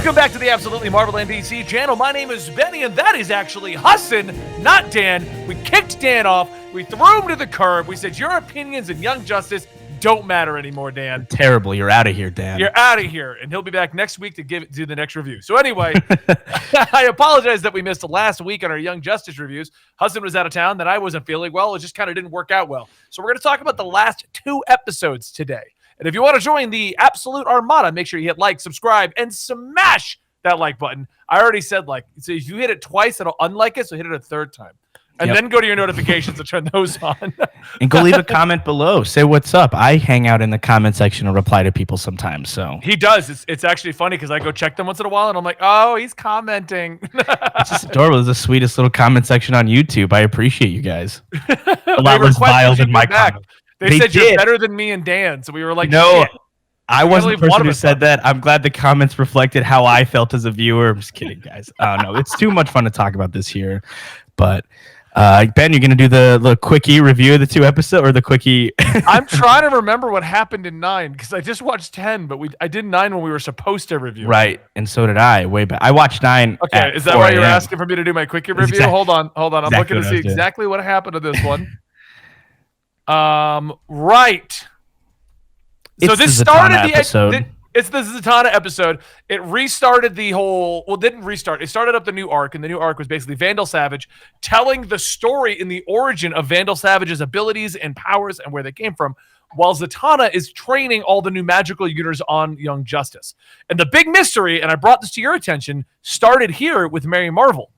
Welcome back to the Absolutely Marvel NPC channel. My name is Benny, and that is actually Hassan, not Dan. We kicked Dan off. We threw him to the curb. We said, your opinions and Young Justice don't matter anymore, Dan. Terrible. You're out of here, Dan. You're out of here. And he'll be back next week to do the next review. So anyway, I apologize that we missed last week on our Young Justice reviews. Hassan was out of town, then I wasn't feeling well. It just kind of didn't work out well. So we're going to talk about the last 2 episodes today. And if you want to join the Absolute Armada, make sure you hit like, subscribe, and smash that like button. I already said like. So if you hit it twice, it'll unlike it, so hit it a 3rd time. And then go to your notifications and turn those on. And go leave a comment below. Say what's up. I hang out in the comment section and reply to people sometimes. So he does. It's actually funny because I go check them once in a while and I'm like, oh, he's commenting. It's just adorable. It's the sweetest little comment section on YouTube. I appreciate you guys. A lot less vile than my comment. They said you're better than me and Dan. So we were like, no. Shit. I wasn't the person who said that. I'm glad the comments reflected how I felt as a viewer. I'm just kidding, guys. No, it's too much fun to talk about this here. But Ben, you're going to do the quickie review of the 2 episodes, or the quickie? I'm trying to remember what happened in 9 because I just watched 10, but I did 9 when we were supposed to review. Right, and so did I. Way back. I watched 9. Okay, is that why you're asking for me to do my quickie review? Hold on. I'm looking to see exactly what happened to this one. Right. So this started the episode. It's the Zatanna episode. It restarted the whole... Well, it didn't restart. It started up the new arc, and the new arc was basically Vandal Savage telling the story in the origin of Vandal Savage's abilities and powers and where they came from, while Zatanna is training all the new magical users on Young Justice. And the big mystery, and I brought this to your attention, started here with Mary Marvel,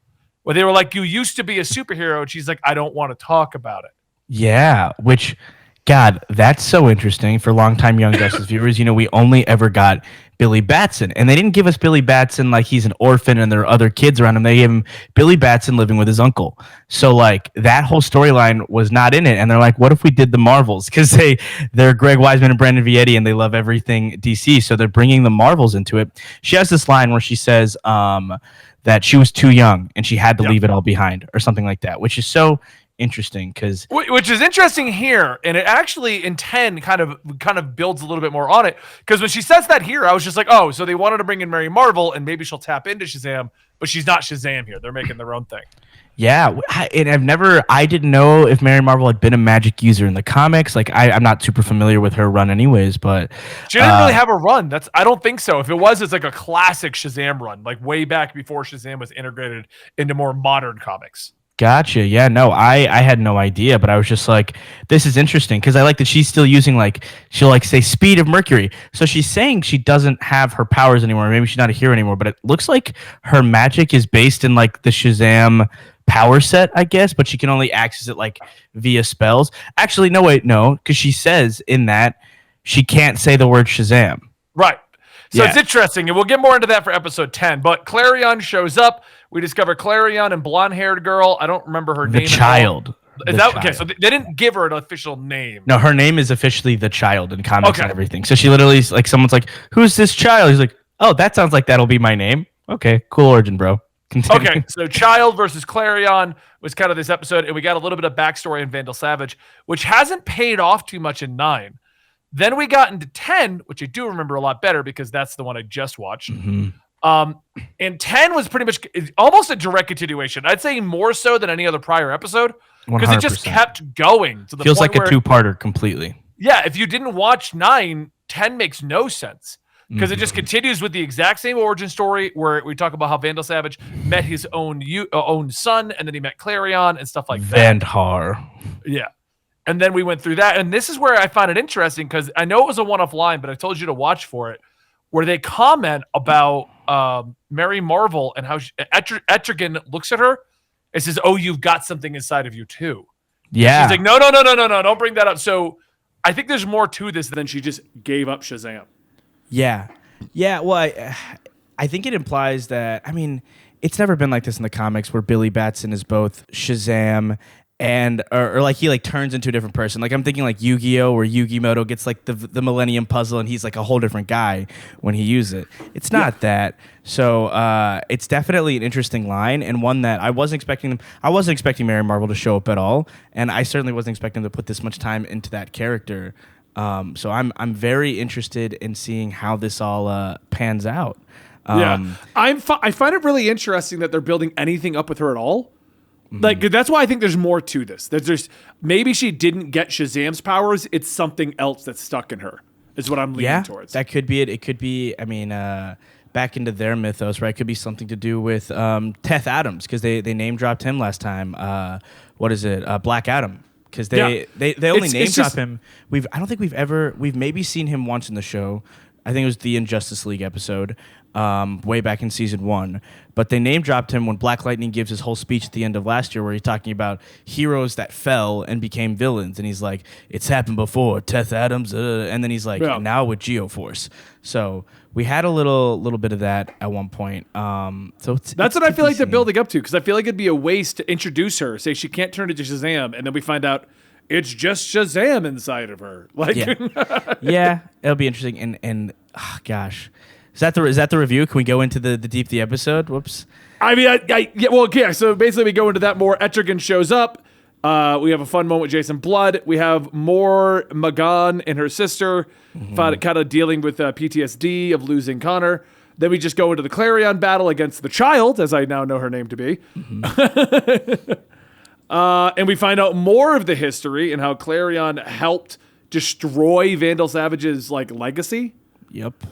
where they were like, you used to be a superhero, and she's like, I don't want to talk about it. Yeah, which... God, that's so interesting for longtime Young Justice viewers. You know, we only ever got Billy Batson, and they didn't give us Billy Batson like he's an orphan and there are other kids around him. They gave him Billy Batson living with his uncle. So, like, that whole storyline was not in it. And they're like, what if we did the Marvels? Because they're Greg Weisman and Brandon Vietti, and they love everything DC. So they're bringing the Marvels into it. She has this line where she says that she was too young and she had to leave it all behind or something like that, which is so interesting because which is interesting here, and it actually in 10 kind of builds a little bit more on it, because when she says that here, I was just like, oh, so they wanted to bring in Mary Marvel and maybe she'll tap into Shazam, but she's not Shazam here. They're making their own thing. Yeah, and I didn't know if Mary Marvel had been a magic user in the comics. Like, I'm not super familiar with her run anyways, but she didn't really have a run. I don't think so. If it was, it's like a classic Shazam run, like way back before Shazam was integrated into more modern comics. Gotcha. Yeah, no, I had no idea, but I was just like, this is interesting because I like that she's still using, like, she'll like say speed of Mercury. So she's saying she doesn't have her powers anymore. Maybe she's not a hero anymore, but it looks like her magic is based in like the Shazam power set, I guess, but she can only access it like via spells. Actually, no, wait, no, because she says in that she can't say the word Shazam. Right. So it's interesting, and we'll get more into that for episode 10. But Clarion shows up. We discover Clarion and blonde-haired girl. I don't remember her name. The Child. Is that okay? So they didn't give her an official name. No, her name is officially The Child in comics and everything. So she literally, like, someone's like, "Who's this child?" He's like, "Oh, that sounds like that'll be my name." Okay, cool origin, bro. Continue. Okay, so Child versus Clarion was kind of this episode, and we got a little bit of backstory in Vandal Savage, which hasn't paid off too much in 9. Then we got into 10, which I do remember a lot better because that's the one I just watched. Mm-hmm. And 10 was pretty much almost a direct continuation. I'd say more so than any other prior episode because it just kept going. To the Feels point like a 2-parter completely. Yeah, if you didn't watch 9, 10 makes no sense because it just continues with the exact same origin story where we talk about how Vandal Savage met his own son, and then he met Clarion and stuff like that. Vandhar. Yeah. And then we went through that. And this is where I find it interesting because I know it was a one-off line, but I told you to watch for it, where they comment about Mary Marvel and how Etrigan looks at her and says, oh, you've got something inside of you too. Yeah. She's like, no, don't bring that up. So I think there's more to this than she just gave up Shazam. Yeah. Yeah, well, I think it implies that, I mean, it's never been like this in the comics where Billy Batson is both Shazam and or like he like turns into a different person. Like I'm thinking like Yu-Gi-Oh, where Yu-Gi-Moto gets like the Millennium Puzzle and he's like a whole different guy when he uses it. It's not that. So it's definitely an interesting line and one that I wasn't expecting. I wasn't expecting Mary Marvel to show up at all, and I certainly wasn't expecting them to put this much time into that character. So I'm very interested in seeing how this all pans out. I find it really interesting that they're building anything up with her at all. Like, that's why I think there's more to this. That there's maybe she didn't get Shazam's powers. It's something else that's stuck in her, is what I'm leaning towards. That could be it. It could be, back into their mythos, right? It could be something to do with Teth Adams, because they name dropped him last time. What is it? Black Adam. Because they only name drop him. I don't think we've maybe seen him once in the show. I think it was the Injustice League episode, way back in season 1. But they name dropped him when Black Lightning gives his whole speech at the end of last year, where he's talking about heroes that fell and became villains, and he's like, "It's happened before, Teth Adams," and then he's like, "Now with Geoforce." So we had a little bit of that at one point. So that's what I feel like they're building up to, because I feel like it'd be a waste to introduce her, say she can't turn into Shazam, and then we find out it's just Shazam inside of her. Like, yeah, it'll be interesting. And gosh, is that the review? Can we go into the deep the episode? Whoops. So basically we go into that more. Etrigan shows up. We have a fun moment with Jason Blood. We have more Magan and her sister, kind of dealing with PTSD of losing Connor. Then we just go into the Clarion battle against the Child, as I now know her name to be. And we find out more of the history and how Clarion helped destroy Vandal Savage's legacy. Yep.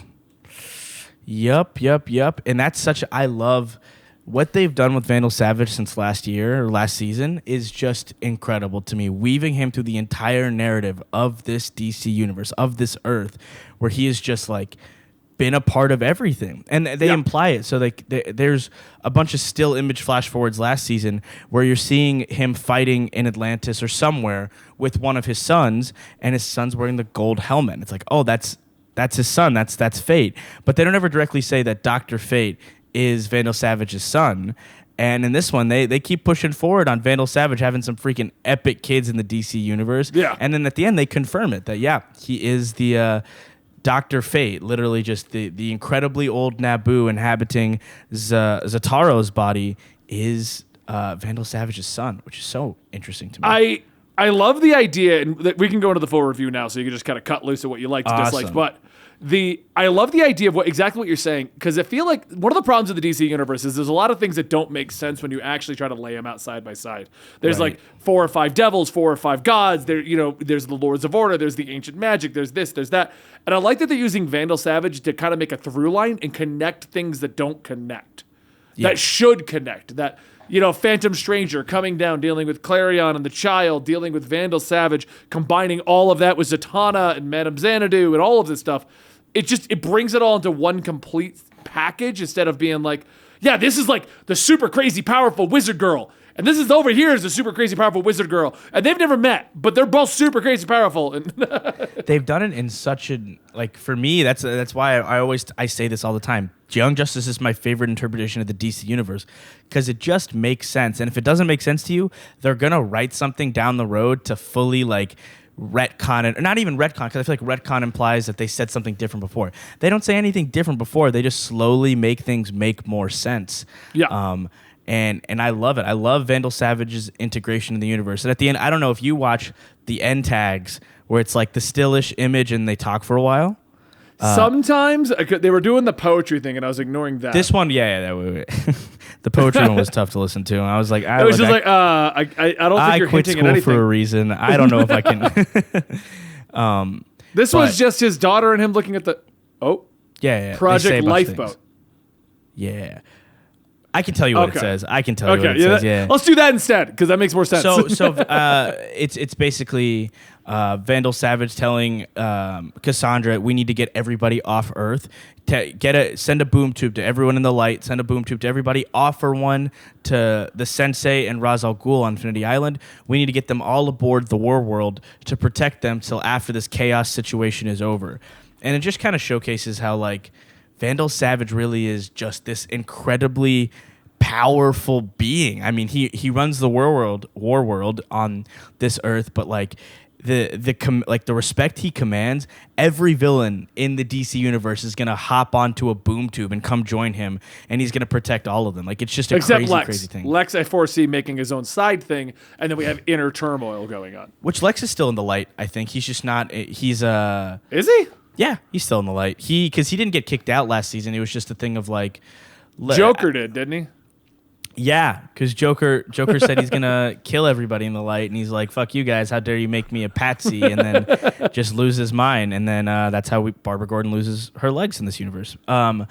And that's I love what they've done with Vandal Savage since last season is just incredible to me. Weaving him through the entire narrative of this DC universe, of this Earth, where he is just been a part of everything, and they imply it. So there's a bunch of still image flash forwards last season where you're seeing him fighting in Atlantis or somewhere with one of his sons, and his son's wearing the gold helmet. It's like, oh, that's his son. That's Fate. But they don't ever directly say that Dr. Fate is Vandal Savage's son. And in this one, they keep pushing forward on Vandal Savage having some freaking epic kids in the DC universe. Yeah. And then at the end, they confirm it that he is the Dr. Fate, literally just the incredibly old Naboo inhabiting Zataro's body is Vandal Savage's son, which is so interesting to me. I love the idea, and we can go into the full review now, so you can just kind of cut loose at what you liked and disliked. But I love the idea of exactly what you're saying, because I feel like one of the problems of the DC universe is there's a lot of things that don't make sense when you actually try to lay them out side by side. There's 4 or 5 devils, 4 or 5 gods. There's the Lords of Order. There's the ancient magic. There's this. There's that. And I like that they're using Vandal Savage to kind of make a through line and connect things that don't connect, that should connect. That Phantom Stranger coming down, dealing with Clarion and the Child, dealing with Vandal Savage, combining all of that with Zatanna and Madame Xanadu and all of this stuff. It brings it all into one complete package, instead of being this is the super crazy powerful wizard girl, and this is over here is the super crazy powerful wizard girl, and they've never met, but they're both super crazy powerful. And they've done it in such a for me, that's why I say this all the time. Young Justice is my favorite interpretation of the DC universe, because it just makes sense. And if it doesn't make sense to you, they're gonna write something down the road to fully retcon it, or not even retcon, because I feel like retcon implies that they said something different before. They don't say anything different before. They just slowly make things make more sense. Yeah. And I love it. I love Vandal Savage's integration in the universe. And at the end, I don't know if you watch the end tags where it's the stillish image and they talk for a while. Sometimes they were doing the poetry thing, and I was ignoring that. This one, the poetry one was tough to listen to, and I was like, I don't think you're hinting at anything. For a reason. I don't know if I can. This was just his daughter and him looking at the Project Lifeboat. Yeah. I can tell you what it says. Let's do that instead, because that makes more sense. So it's basically Vandal Savage telling Cassandra, we need to get everybody off Earth. Send a boom tube to everyone in the light. Send a boom tube to everybody. Offer one to the Sensei and Ra's al Ghul on Infinity Island. We need to get them all aboard the War World to protect them till after this chaos situation is over. And it just kind of showcases how Vandal Savage really is just this incredibly powerful being. I mean, he runs the war world on this Earth, but the respect he commands, every villain in the DC universe is gonna hop onto a boom tube and come join him, and he's gonna protect all of them. It's just a crazy thing. Lex I foresee making his own side thing, and then we have inner turmoil going on. Which Lex is still in the light. I think he's just not. Is he? Yeah, he's still in the light. Because he didn't get kicked out last season. It was just a thing of like, Joker did, didn't he? Yeah, because Joker said he's gonna kill everybody in the light, and he's like, "Fuck you guys! How dare you make me a patsy?" And then just loses mine, and then that's how Barbara Gordon loses her legs in this universe. But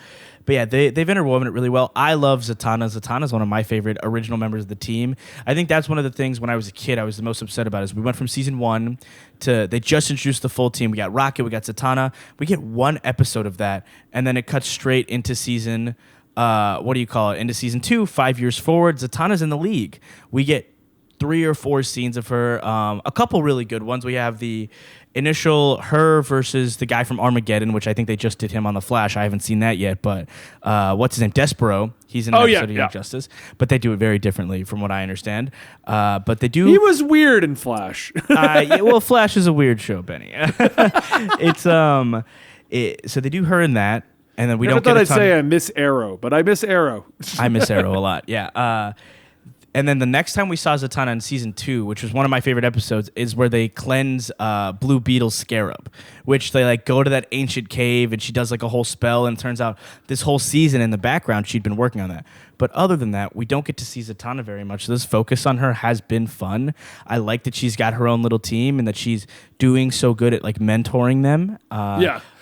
yeah, they've interwoven it really well. I love Zatanna. Zatanna's one of my favorite original members of the team. I think that's one of the things when I was a kid I was the most upset about. Is we went from season 1 to they just introduced the full team. We got Rocket, we got Zatanna. We get one episode of that, and then it cuts straight into season. Into season 2, 5 years forward. Zatanna's in the league. We get 3 or 4 scenes of her. A couple really good ones. We have the initial her versus the guy from Armageddon, which I think they just did him on The Flash. I haven't seen that yet, but what's his name? Despero. He's in an episode of Young Justice, but they do it very differently from what I understand. But they do. He was weird in Flash. Flash is a weird show, Benny. So they do her in that. And then we Never don't get thought I'd say I miss Arrow, but I miss Arrow. I miss Arrow a lot, yeah. And then the next time we saw Zatanna in season 2, which was one of my favorite episodes, is where they cleanse Blue Beetle's scarab, which they like go to that ancient cave and she does like a whole spell, and it turns out this whole season in the background she'd been working on that. But other than that, we don't get to see Zatanna very much. So this focus on her has been fun. I like that she's got her own little team and that she's doing so good at like mentoring them.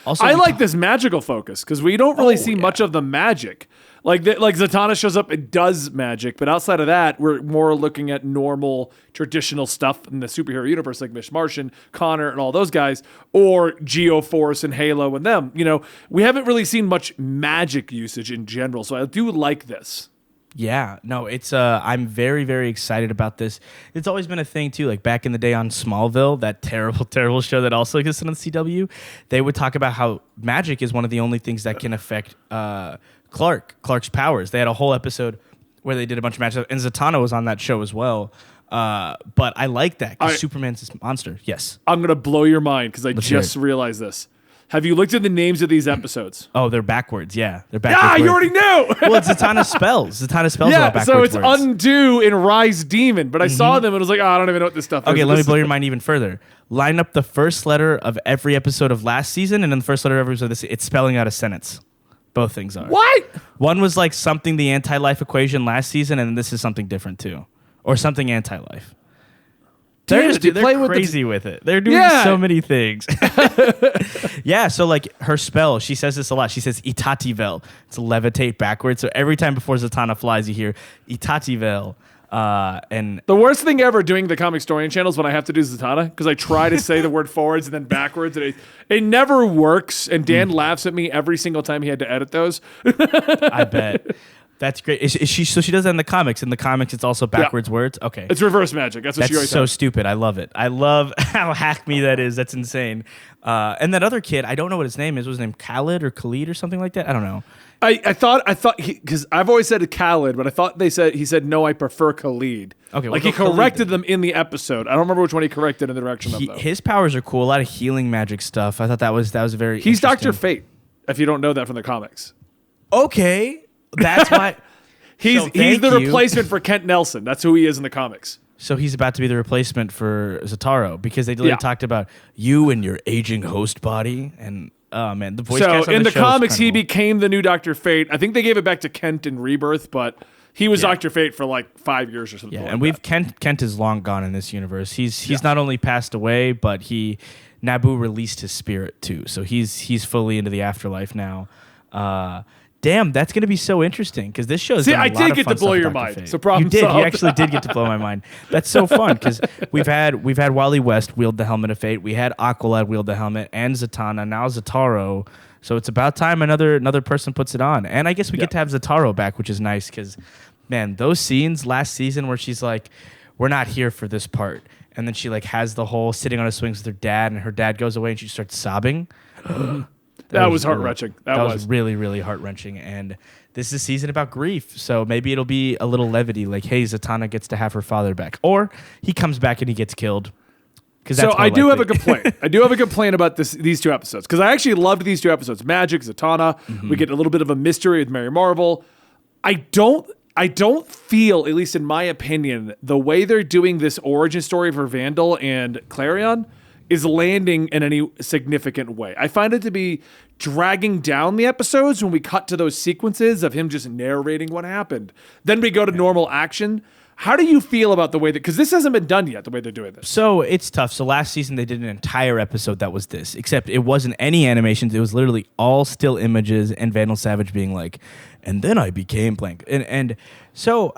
Also, I like this magical focus because we don't really see much of the magic. Like Zatanna shows up and does magic, but outside of that, we're more looking at normal, traditional stuff in the superhero universe, like Miss Martian, Connor, and all those guys, or Geoforce and Halo and them. You know, we haven't really seen much magic usage in general, so I do like this. Yeah, no, it's I'm very, very excited about this. It's always been a thing too, like back in the day on Smallville, that terrible, terrible show that also existed on the CW. They would talk about how magic is one of the only things that can affect Clark's powers. They had a whole episode where they did a bunch of magic, and Zatanna was on that show as well. But I like that because Superman's this monster. Yes, I'm gonna blow your mind because I just realized this. Have you looked at the names of these episodes? Oh, they're backwards. Yeah, they're backwards. Yeah, you already knew. Well, it's Zatanna spells. Zatanna spells are backwards so it's words. Undo and Rise Demon. But I saw them and I was like, I don't even know what this stuff is. Okay, let me blow your mind even further. Line up the first letter of every episode of last season, and then the first letter of every episode of this. It's spelling out a sentence. Both things are. What? One was like something the anti-life equation last season, and this is something different too, or something anti-life. They're crazy with it. They're doing so many things. Yeah, so like her spell, she says this a lot. She says Itativel. It's levitate backwards. So every time before Zatanna flies, you hear Itativel. And the worst thing ever doing the comic historian channels when I have to do Zatanna, because I try to say the word forwards and then backwards, and it never works. And Dan laughs at me every single time he had to edit those. I bet. That's great. Is she? So she does that in the comics. In the comics, it's also backwards words. Okay, it's reverse magic. That's what she always so does. Stupid. I love it. I love how hack me that is. That's insane. And that other kid, I don't know what his name is. Was his name Khalid or Khalid or something like that? I don't know. I thought because I've always said Khalid, but I thought he said no. I prefer Khalid. Okay, like he corrected them in the episode. I don't remember which one he corrected in the direction of though. His powers are cool. A lot of healing magic stuff. I thought that was very. He's Dr. Fate. If you don't know that from the comics. Okay, that's why. He's the replacement for Kent Nelson. That's who he is in the comics. So he's about to be the replacement for Zataro because they literally talked about you and your aging host body and oh man, the voice cast on in the comics he cool. became the new Dr. Fate. I think they gave it back to Kent in Rebirth, but he was Dr. Fate for like 5 years or something. Yeah, like and Kent is long gone in this universe. He's not only passed away, but Naboo released his spirit too. So he's fully into the afterlife now. Damn, that's going to be so interesting because this show is. See, I did get to blow your mind. So problem you did. solved. You actually did get to blow my mind. That's so fun because we've had Wally West wield the helmet of fate. We had Aqualad wield the helmet, and Zatanna. Now Zataro. So it's about time another person puts it on. And I guess we get to have Zataro back, which is nice because, man, those scenes last season where she's like, "We're not here for this part," and then she like has the whole sitting on a swings with her dad, and her dad goes away, and she starts sobbing. That was heart-wrenching. That was really, really heart-wrenching. And this is a season about grief, so maybe it'll be a little levity, like, hey, Zatanna gets to have her father back. Or he comes back and he gets killed. So I do have a complaint. I do have a complaint about these two episodes, because I actually loved these two episodes. Magic, Zatanna. We get a little bit of a mystery with Mary Marvel. I don't feel, at least in my opinion, the way they're doing this origin story for Vandal and Clarion is landing in any significant way. I find it to be dragging down the episodes when we cut to those sequences of him just narrating what happened. Then we go to normal action. How do you feel about the way that, because this hasn't been done yet, the way they're doing this? So it's tough. So last season they did an entire episode that was this, except it wasn't any animations. It was literally all still images and Vandal Savage being like, and then I became blank. And so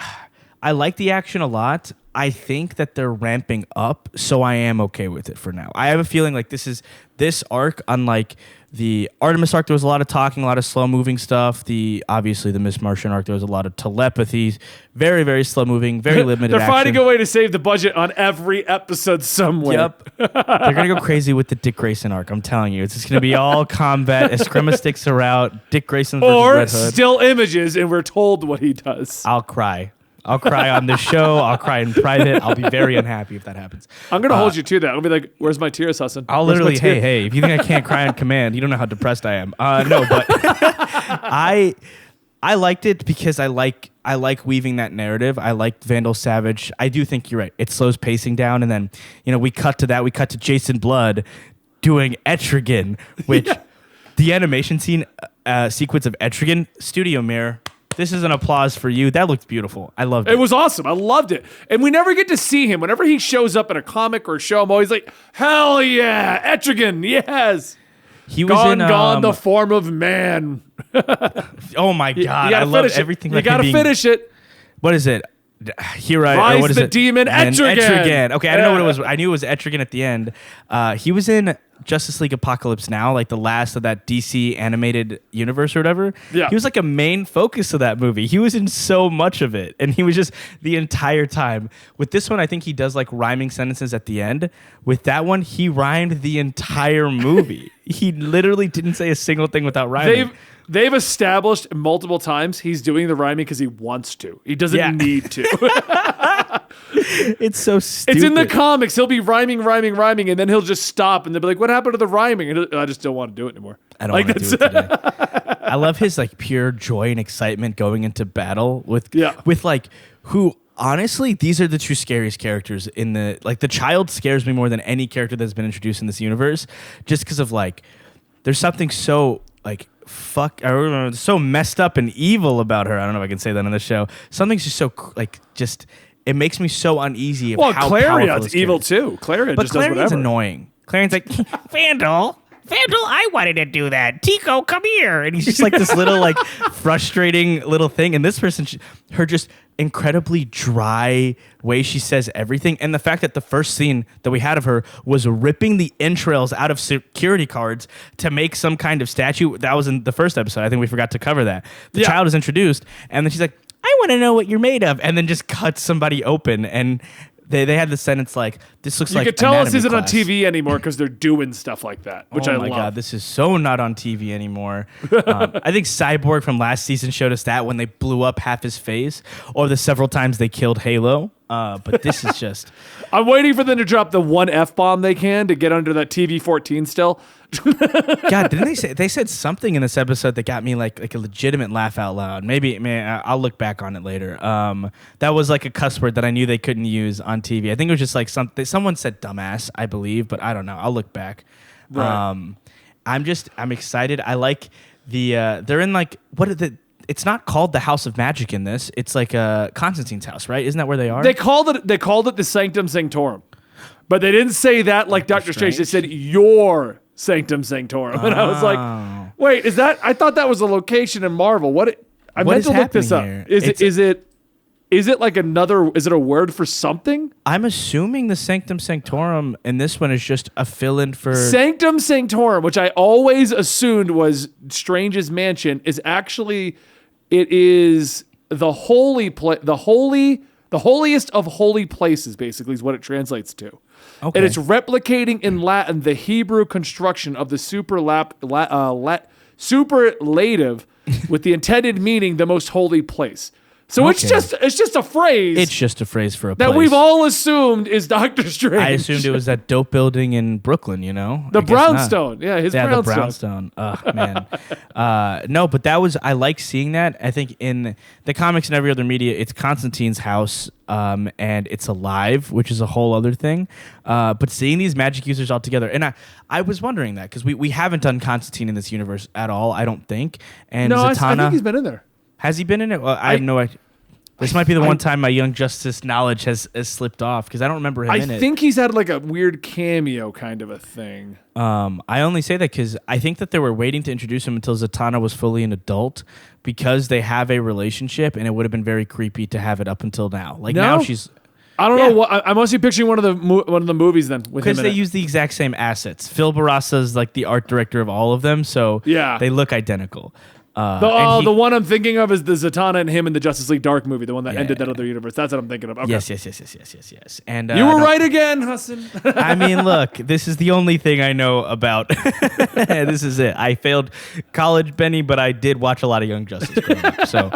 I like the action a lot. I think that they're ramping up, so I am okay with it for now. I have a feeling like this arc, unlike the Artemis arc, there was a lot of talking, a lot of slow-moving stuff. Obviously, the Miss Martian arc, there was a lot of telepathy, very, very slow-moving, very limited They're finding a way to save the budget on every episode somewhere. Yep. They're going to go crazy with the Dick Grayson arc, I'm telling you. It's just going to be all combat. Eskrima sticks are out. Dick Grayson versus Red Hood. Or still images, and we're told what he does. I'll cry. I'll cry on this show. I'll cry in private. I'll be very unhappy if that happens. I'm going to hold you to that. I'll be like, where's my tears, Hassan? I'll literally, hey, if you think I can't cry on command, you don't know how depressed I am. No, but I liked it because I like weaving that narrative. I liked Vandal Savage. I do think you're right. It slows pacing down, and then, we cut to that. We cut to Jason Blood doing Etrigan, which the animation sequence of Etrigan, studio mirror. This is an applause for you. That looked beautiful. I loved it. It was awesome. I loved it. And we never get to see him. Whenever he shows up in a comic or a show, I'm always like, hell yeah, Etrigan, yes. He was gone the form of man. Oh my God. I love everything. You got to finish it. What is it? Rise what is the it? demon Etrigan. Okay, I don't know what it was. I knew it was Etrigan at the end. He was in Justice League Apocalypse Now, like the last of that DC animated universe or whatever. Yeah. He was like a main focus of that movie. He was in so much of it, and he was just the entire time. With this one, I think he does like rhyming sentences at the end. With that one, he rhymed the entire movie. He literally didn't say a single thing without rhyming. They've established multiple times he's doing the rhyming because he wants to. He doesn't need to. It's so stupid. It's in the comics. He'll be rhyming, and then he'll just stop, and they'll be like, "What happened to the rhyming?" And I just don't want to do it anymore. I don't want to do it today. I love his like pure joy and excitement going into battle with like who. Honestly, these are the two scariest characters in the child scares me more than any character that's been introduced in this universe, just because of like there's something so like so messed up and evil about her. I don't know if I can say that on the show. Something's just so like just it makes me so uneasy. How Clarion's evil too. Clarion just does whatever. Annoying. Clarion's like Vandal, I wanted to do that. Tico, come here. And he's just like this little like frustrating little thing. And this person, her just incredibly dry way she says everything. And the fact that the first scene that we had of her was ripping the entrails out of security cards to make some kind of statue. That was in the first episode. I think we forgot to cover that. The child is introduced and then she's like, I want to know what you're made of. And then just cuts somebody open and They had the sentence like, this looks like you could tell this isn't on TV anymore because they're doing stuff like that, which I love. Oh my God, this is so not on TV anymore. I think Cyborg from last season showed us that when they blew up half his face, or the several times they killed Halo. But this is just... I'm waiting for them to drop the one F-bomb they can to get under that TV-14 still. God, didn't they said something in this episode that got me like a legitimate laugh out loud. Maybe, man, I'll look back on it later. That was like a cuss word that I knew they couldn't use on TV. I think it was just like someone said dumbass, I believe, but I don't know. I'll look back. Right. I'm excited. I like they're in like, it's not called the House of Magic in this. It's like Constantine's house, right? Isn't that where they are? They called it the Sanctum Sanctorum. But they didn't say that like Doctor Strange. They said your Sanctum Sanctorum. And I was like, wait, is that? I thought that was a location in Marvel. I meant to look this up. Is it like another? Is it a word for something? I'm assuming the Sanctum Sanctorum in this one is just a fill-in for Sanctum Sanctorum, which I always assumed was Strange's mansion. Is actually, it is the holiest of holy places. Basically, is what it translates to. Okay. And it's replicating in Latin the Hebrew construction of the superlative with the intended meaning the most holy place. So it's just a phrase. It's just a phrase for a that place. we've all assumed is Doctor Strange. I assumed it was that dope building in Brooklyn, you know? The brownstone. Yeah, his brownstone. The brownstone. Oh, man. No, but I like seeing that. I think in the comics and every other media, it's Constantine's house, and it's alive, which is a whole other thing. But seeing these magic users all together, and I was wondering that, because we haven't done Constantine in this universe at all, I don't think. And no, Zatanna, I think he's been in there. Has he been in it? Well, I have no idea. This might be the one time my Young Justice knowledge has slipped off, because I don't remember him in it. I think he's had like a weird cameo kind of a thing. I only say that because I think that they were waiting to introduce him until Zatanna was fully an adult, because they have a relationship, and it would have been very creepy to have it up until now. Like now she's... I don't know what I'm mostly picturing one of the movies then with him because they use the exact same assets. Phil Barassa's like the art director of all of them, so they look identical. The one I'm thinking of is the Zatanna and him in the Justice League Dark movie, the one that ended that other universe. That's what I'm thinking of. Okay. Yes. And you were right again, Hassan. I mean, look, this is the only thing I know about. This is it. I failed college, Benny, but I did watch a lot of Young Justice growing up. So,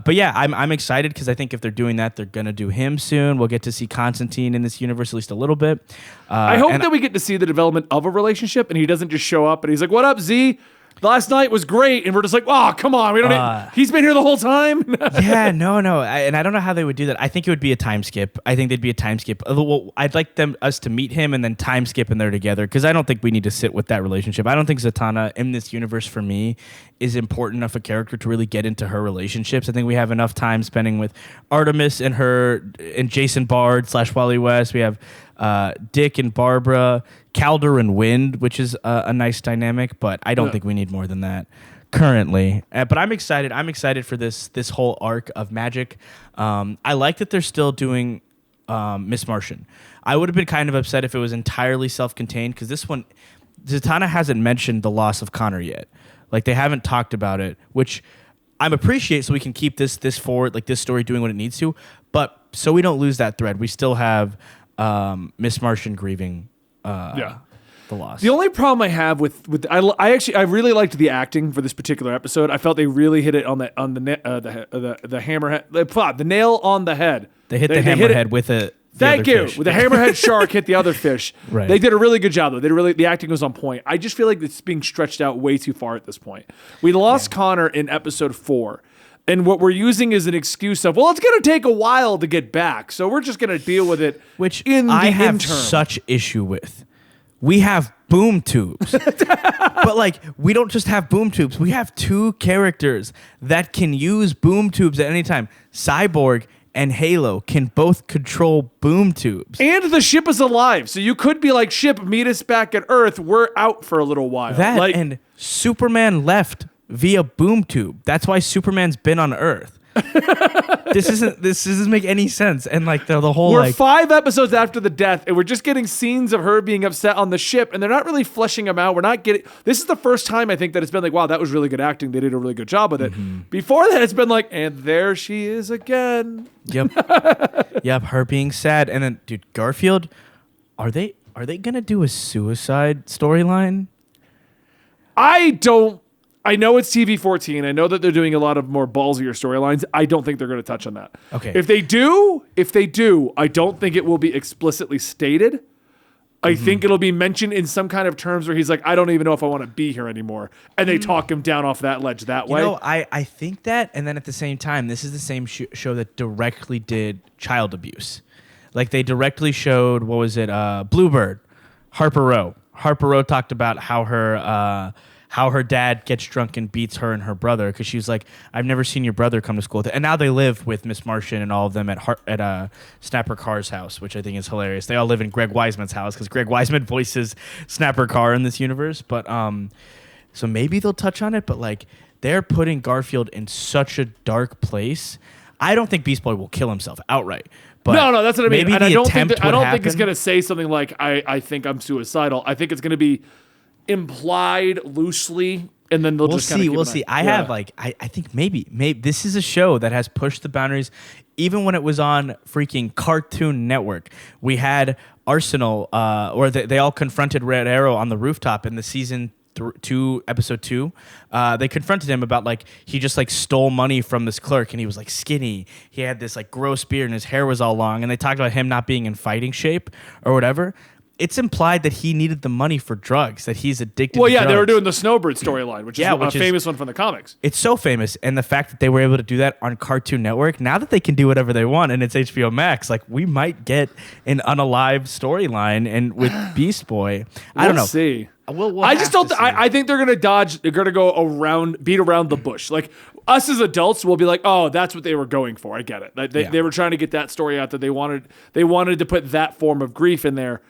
but yeah, I'm excited because I think if they're doing that, they're gonna do him soon. We'll get to see Constantine in this universe at least a little bit. I hope that we get to see the development of a relationship, and he doesn't just show up and he's like, "What up, Z? Last night was great," and we're just like, "Oh, come on, we don't." He's been here the whole time. Yeah, no, and I don't know how they would do that. I think it would be a time skip. I think they'd be a time skip. Well, I'd like us to meet him and then time skip, and they're together, because I don't think we need to sit with that relationship. I don't think Zatanna in this universe for me is important enough a character to really get into her relationships. I think we have enough time spending with Artemis and her and Jason Bard / Wally West. We have Dick and Barbara, Calder and Wind, which is a nice dynamic, but I don't think we need more than that currently. But I'm excited. I'm excited for this whole arc of magic. I like that they're still doing Miss Martian. I would have been kind of upset if it was entirely self-contained, because this one, Zatanna hasn't mentioned the loss of Connor yet. Like, they haven't talked about it, which I appreciate, so we can keep this forward, like this story doing what it needs to. But so we don't lose that thread, we still have Miss Martian grieving the loss. The only problem I have with I really liked the acting for this particular episode. I felt they really hit it on the hammerhead, the nail on the head. They hit the hammerhead with a. Thank you. With the hammerhead shark hit the other fish. Right. They did a really good job though. The acting was on point. I just feel like it's being stretched out way too far at this point. We lost Connor in episode 4. And what we're using is an excuse of, well, it's going to take a while to get back, so we're just going to deal with it. Which in the I have interim. Such issue with. We have boom tubes, but like we don't just have boom tubes. We have 2 characters that can use boom tubes at any time. Cyborg and Halo can both control boom tubes. And the ship is alive, so you could be like, ship, meet us back at Earth. We're out for a little while. And Superman left via boom tube. That's why Superman's been on Earth. This doesn't make any sense. And like the whole we're 5 episodes after the death, and we're just getting scenes of her being upset on the ship, and they're not really fleshing them out. We're not getting. This is the first time I think that it's been like, wow, that was really good acting. They did a really good job with it. Before that, it's been like, and there she is again. Yep. Her being sad, and then dude, Garfield, are they gonna do a suicide storyline? I know it's TV-14. I know that they're doing a lot of more ballsier storylines. I don't think they're going to touch on that. Okay. If they do, I don't think it will be explicitly stated. I think it'll be mentioned in some kind of terms where he's like, I don't even know if I want to be here anymore. And they talk him down off that ledge that way. I think that, and then at the same time, this is the same show that directly did child abuse. Like, they directly showed, what was it, Bluebird, Harper Row. Harper Row talked about how her dad gets drunk and beats her and her brother, because she was like, I've never seen your brother come to school. And now they live with Miss Martian and all of them at Snapper Carr's house, which I think is hilarious. They all live in Greg Weisman's house, because Greg Weisman voices Snapper Carr in this universe. But so maybe they'll touch on it, but like, they're putting Garfield in such a dark place. I don't think Beast Boy will kill himself outright. But no, that's what I mean. Maybe and I don't think he's happen. going to say something like, I think I'm suicidal. I think it's going to be implied loosely, and then we'll see. I think maybe this is a show that has pushed the boundaries. Even when it was on freaking Cartoon Network, we had Arsenal, or they all confronted Red Arrow on the rooftop in the season episode 2, they confronted him about like he just like stole money from this clerk, and he was like skinny. He had this like gross beard, and his hair was all long. And they talked about him not being in fighting shape or whatever. It's implied that he needed the money for drugs, that he's addicted to drugs. They were doing the Snowbird storyline, which is a famous one from the comics. It's so famous. And the fact that they were able to do that on Cartoon Network, now that they can do whatever they want and it's HBO Max, like we might get an unalive storyline and with Beast Boy. I don't know. See. We'll I just don't. I think they're gonna dodge. They're gonna go beat around the bush. Like us as adults will be like, oh, that's what they were going for. I get it. They were trying to get that story out, that they wanted to put that form of grief in there.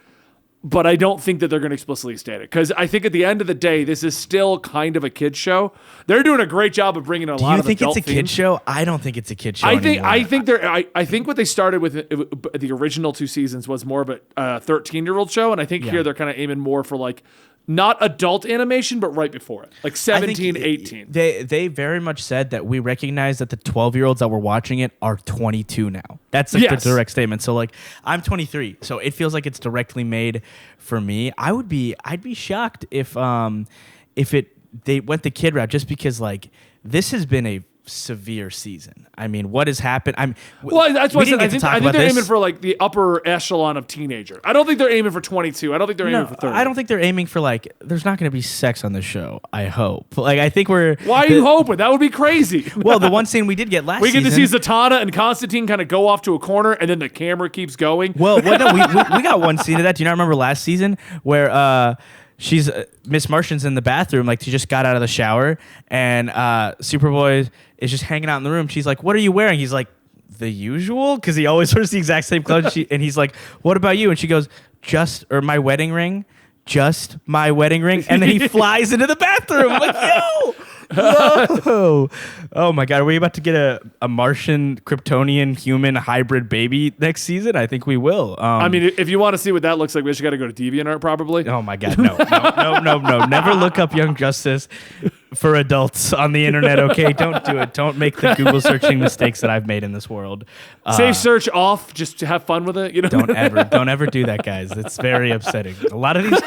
But I don't think that they're going to explicitly state it, because I think at the end of the day, this is still kind of a kid's show. They're doing a great job of bringing in a lot of adult themes. Do you think it's a kid's show? I don't think it's a kid's show anymore. I think what they started with the original 2 seasons was more of a 13-year-old show, and I think here they're kind of aiming more for like not adult animation, but right before it, like 17, 18. They very much said that we recognize that the 12-year-olds that were watching it are 22 now. That's like the direct statement. So like I'm 23, so it feels like it's directly made for me. I'd be shocked if they went the kid route, just because like this has been a severe season. I mean, what has happened? That's what I said. I think they're aiming for like the upper echelon of teenager. I don't think they're aiming for 22. I don't think they're aiming for 30. I don't think they're aiming for like. There's not going to be sex on the show. I hope. Like I think we're. Why are you hoping? That would be crazy. Well, the one scene we did get last season. We get to see Zatanna and Constantine kind of go off to a corner, and then the camera keeps going. Well, no, we got one scene of that. Do you not remember last season where she's Miss Martian's in the bathroom, like she just got out of the shower, and Superboy is just hanging out in the room. She's like, "What are you wearing?" He's like, "The usual," because he always wears the exact same clothes. And he's like, "What about you?" And she goes, my wedding ring, just my wedding ring." And then he flies into the bathroom. I'm like, yo. Whoa. Oh my God. Are we about to get a Martian, Kryptonian, human hybrid baby next season? I think we will. I mean, if you want to see what that looks like, we just got to go to DeviantArt probably. Oh my God. No. Never look up Young Justice for adults on the internet, okay? Don't do it. Don't make the Google searching mistakes that I've made in this world. Save search off, just to have fun with it. You know? Don't ever do that, guys. It's very upsetting. A lot of these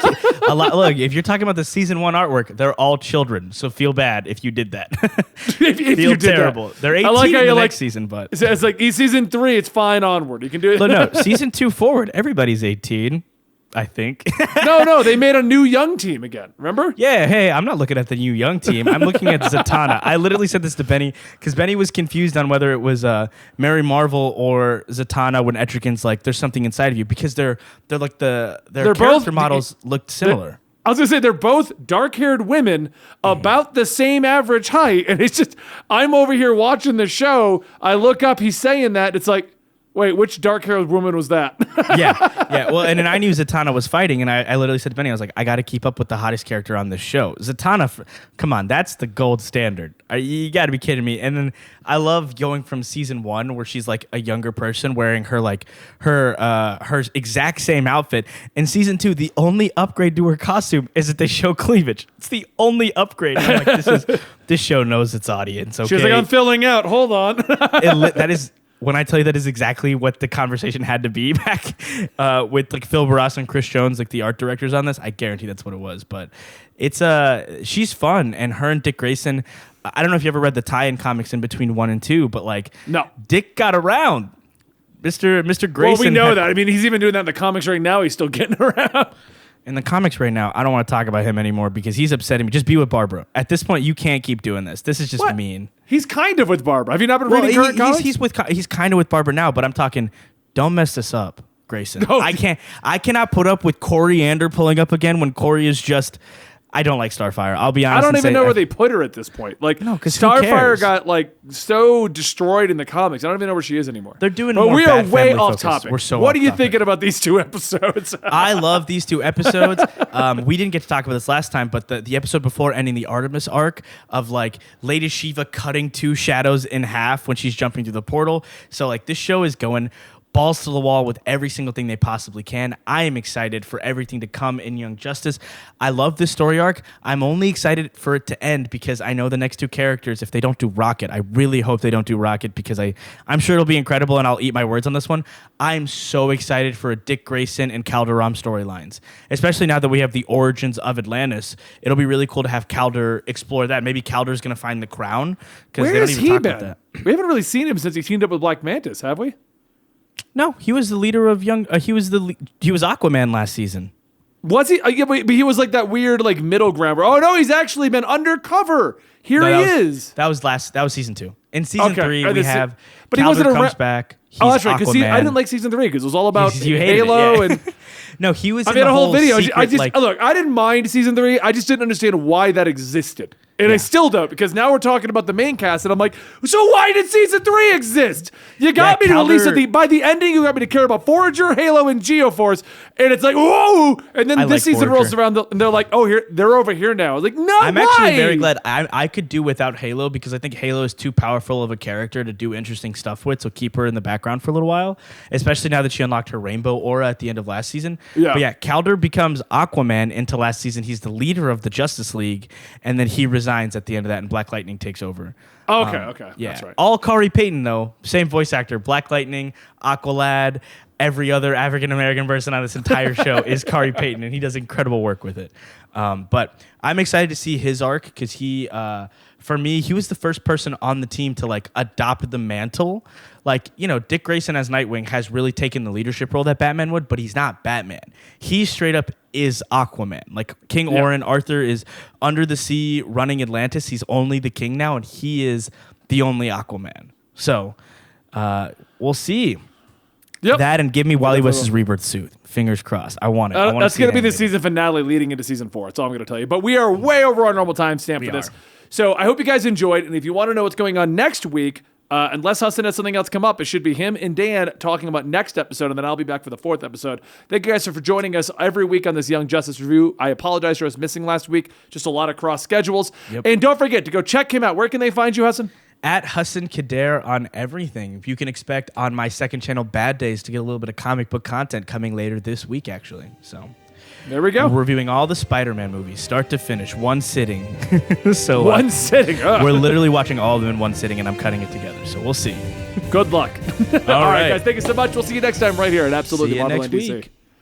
look, if you're talking about the season 1 artwork, they're all children, so feel bad if you did that. if feel you did terrible. That. They're 18 in the next season, but it's like season 3, it's fine onward. You can do it. No, season 2 forward, everybody's 18. I think. No, they made a new young team again. Remember? Yeah, hey, I'm not looking at the new young team. I'm looking at Zatanna. I literally said this to Benny because Benny was confused on whether it was Mary Marvel or Zatanna when Etrigan's like, there's something inside of you, because they're like their character models looked similar. I was going to say, they're both dark-haired women about the same average height. And it's just, I'm over here watching the show. I look up, he's saying that. It's like, wait, which dark-haired woman was that? Yeah. Well, and then I knew Zatanna was fighting, and I literally said to Benny, I was like, I got to keep up with the hottest character on this show. Zatanna, come on, that's the gold standard. You got to be kidding me. And then I love going from season 1, where she's like a younger person wearing her exact same outfit. In season 2, the only upgrade to her costume is that they show cleavage. It's the only upgrade. I'm like, this show knows its audience. Okay? She was like, I'm filling out. Hold on. That is. When I tell you that is exactly what the conversation had to be back with like Phil Barras and Chris Jones, like the art directors on this, I guarantee that's what it was. But it's she's fun, and her and Dick Grayson. I don't know if you ever read the tie-in comics in between 1 and 2, but like no, Dick got around. Mr. Grayson. Well, we know that. I mean, he's even doing that in the comics right now. He's still getting around. In the comics right now, I don't want to talk about him anymore because he's upsetting me. Just be with Barbara. At this point, you can't keep doing this. This is just mean. He's kind of with Barbara. Have you not been reading current comics? He's kind of with Barbara now, but I'm talking, don't mess this up, Grayson. No. I cannot put up with Coriander pulling up again when Corey is just... I don't like Starfire. I'll be honest. I don't even know where they put her at this point. Like, no, because Starfire got like so destroyed in the comics. I don't even know where she is anymore. They're doing. But we are way off focus. topic. We're so. What are you thinking about these 2 episodes? I love these 2 episodes. We didn't get to talk about this last time, but the episode before ending the Artemis arc of like Lady Shiva cutting 2 shadows in half when she's jumping through the portal. So like this show is going balls to the wall with every single thing they possibly can. I am excited for everything to come in Young Justice. I love this story arc. I'm only excited for it to end because I know the next two characters, if they don't do Rocket, I really hope they don't do Rocket because I'm sure it'll be incredible and I'll eat my words on this one. I'm so excited for a Dick Grayson and Calderon storylines, especially now that we have the origins of Atlantis. It'll be really cool to have Calder explore that. Maybe Calder's going to find the crown because they don't even talk about that. We haven't really seen him since he teamed up with Black Mantis, have we? No, he was the leader of he was Aquaman last season. Was he? Yeah, but he was like that weird like middle ground. Oh no, he's actually been undercover. He is. That was season 2. In season 3, we have. But Calder he wasn't comes back. He's that's right. Because I didn't like season 3 because it was all about Halo and. No, he was. I made a whole video. Look, I didn't mind season 3. I just didn't understand why that existed. And I still don't, because now we're talking about the main cast, and I'm like, so why did season 3 exist? You got me to at least by the ending, you got me to care about Forager, Halo, and Geoforce, and it's like, whoa! And then this season rolls around, and they're like, oh, they're over here now. I was like, no, I'm actually very glad I could do without Halo, because I think Halo is too powerful of a character to do interesting stuff with, so keep her in the background for a little while, especially now that she unlocked her rainbow aura at the end of last season. Yeah. But yeah, Calder becomes Aquaman into last season. He's the leader of the Justice League, and then he resigns at the end of that, and Black Lightning takes over. Okay, yeah. That's right. All Corey Payton, though. Same voice actor. Black Lightning, Aqualad, every other African-American person on this entire show is Corey Payton, and he does incredible work with it. But I'm excited to see his arc, because for me, he was the first person on the team to like adopt the mantle. Like, Dick Grayson as Nightwing has really taken the leadership role that Batman would, but he's not Batman. He straight up is Aquaman. Like King Orin, Arthur is under the sea running Atlantis. He's only the king now, and he is the only Aquaman. So we'll see. Yep. That and give me Wally West's rebirth suit. Fingers crossed. I want it. That's going to be the season finale leading into season 4. That's all I'm going to tell you. But we are way over our normal timestamp for this. So I hope you guys enjoyed. And if you want to know what's going on next week, unless Hudson has something else come up, it should be him and Dan talking about next episode, and then I'll be back for the 4th episode. Thank you guys for joining us every week on this Young Justice review. I apologize for us missing last week. Just a lot of cross schedules. Yep. And don't forget to go check him out. Where can they find you, Hudson? At Hassan Kader on everything. You can expect on my second channel, Bad Days, to get a little bit of comic book content coming later this week, actually. So there we go. We're reviewing all the Spider-Man movies, start to finish, one sitting. So one sitting. We're literally watching all of them in one sitting, and I'm cutting it together. So we'll see. Good luck. All right, guys. Thank you so much. We'll see you next time right here at Absolutely Marvel NBC.